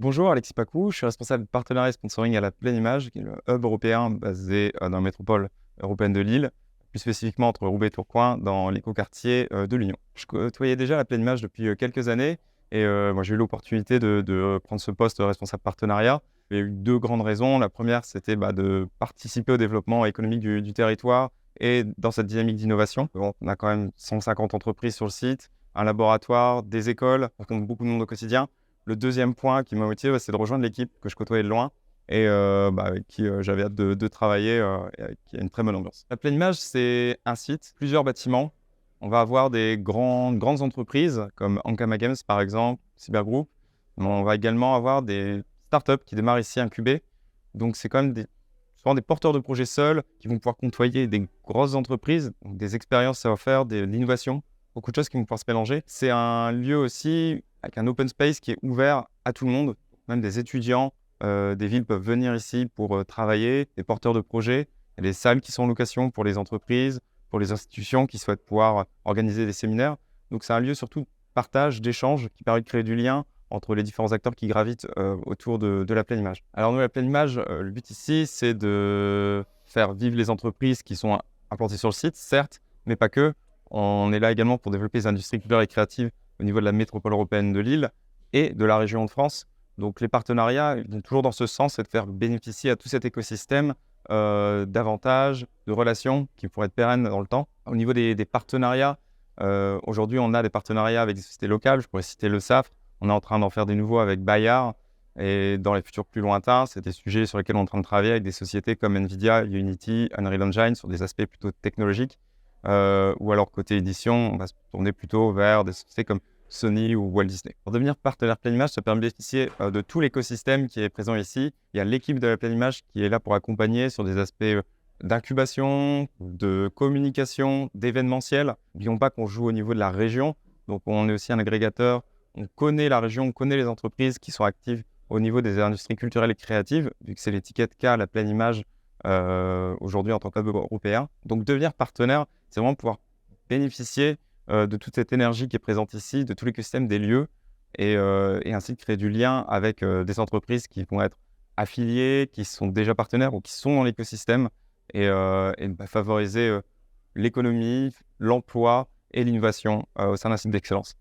Bonjour, Alexis Pacou, je suis responsable de partenariat et sponsoring à la Pleine Image, qui est le hub européen basé dans la métropole européenne de Lille, plus spécifiquement entre Roubaix et Tourcoing, dans l'écoquartier de l'Union. Je côtoyais déjà la Pleine Image depuis quelques années et moi j'ai eu l'opportunité de prendre ce poste de responsable partenariat. Il y a eu deux grandes raisons. La première, c'était de participer au développement économique du territoire et dans cette dynamique d'innovation. Bon, on a quand même 150 entreprises sur le site, un laboratoire, des écoles, on rencontre beaucoup de monde au quotidien. Le deuxième point qui m'a motivé, c'est de rejoindre l'équipe que je côtoyais de loin et avec qui j'avais hâte de travailler et avec qui a une très bonne ambiance. La Pleine Image, c'est un site, plusieurs bâtiments. On va avoir des grandes entreprises comme Ankama Games par exemple, Cybergroup. Mais on va également avoir des startups qui démarrent ici incubées. Donc c'est quand même souvent des porteurs de projets seuls qui vont pouvoir côtoyer des grosses entreprises, donc des expériences savoir-faire, de l'innovation, beaucoup de choses qui vont pouvoir se mélanger. C'est un lieu aussi avec un open space qui est ouvert à tout le monde, même des étudiants, des villes peuvent venir ici pour travailler, des porteurs de projets. Il y a des salles qui sont en location pour les entreprises, pour les institutions qui souhaitent pouvoir organiser des séminaires. Donc c'est un lieu surtout de partage, d'échange, qui permet de créer du lien entre les différents acteurs qui gravitent autour de la Pleine Image. Alors nous, la Pleine Image, le but ici, c'est de faire vivre les entreprises qui sont implantées sur le site, certes, mais pas que. On est là également pour développer les industries culturelles et créatives au niveau de la métropole européenne de Lille et de la région de France. Donc les partenariats ils vont toujours dans ce sens, c'est de faire bénéficier à tout cet écosystème d'avantages, de relations qui pourraient être pérennes dans le temps. Au niveau des partenariats, aujourd'hui on a des partenariats avec des sociétés locales, je pourrais citer le SAFRE, on est en train d'en faire des nouveaux avec Bayard, et dans les futurs plus lointains, c'est des sujets sur lesquels on est en train de travailler avec des sociétés comme Nvidia, Unity, Unreal Engine sur des aspects plutôt technologiques. Ou alors côté édition, on va se tourner plutôt vers des sociétés comme Sony ou Walt Disney. Pour devenir partenaire Pleine Image, ça permet de bénéficier de tout l'écosystème qui est présent ici. Il y a l'équipe de la Pleine Image qui est là pour accompagner sur des aspects d'incubation, de communication, d'événementiel. N'oublions pas qu'on joue au niveau de la région, donc on est aussi un agrégateur. On connaît la région, on connaît les entreprises qui sont actives au niveau des industries culturelles et créatives, vu que c'est l'étiquette K, la Pleine Image, aujourd'hui en tant qu'hub européen. Donc devenir partenaire, c'est vraiment pouvoir bénéficier de toute cette énergie qui est présente ici, de tout l'écosystème des lieux, et ainsi de créer du lien avec des entreprises qui vont être affiliées, qui sont déjà partenaires ou qui sont dans l'écosystème, et favoriser l'économie, l'emploi et l'innovation au sein d'un site d'excellence.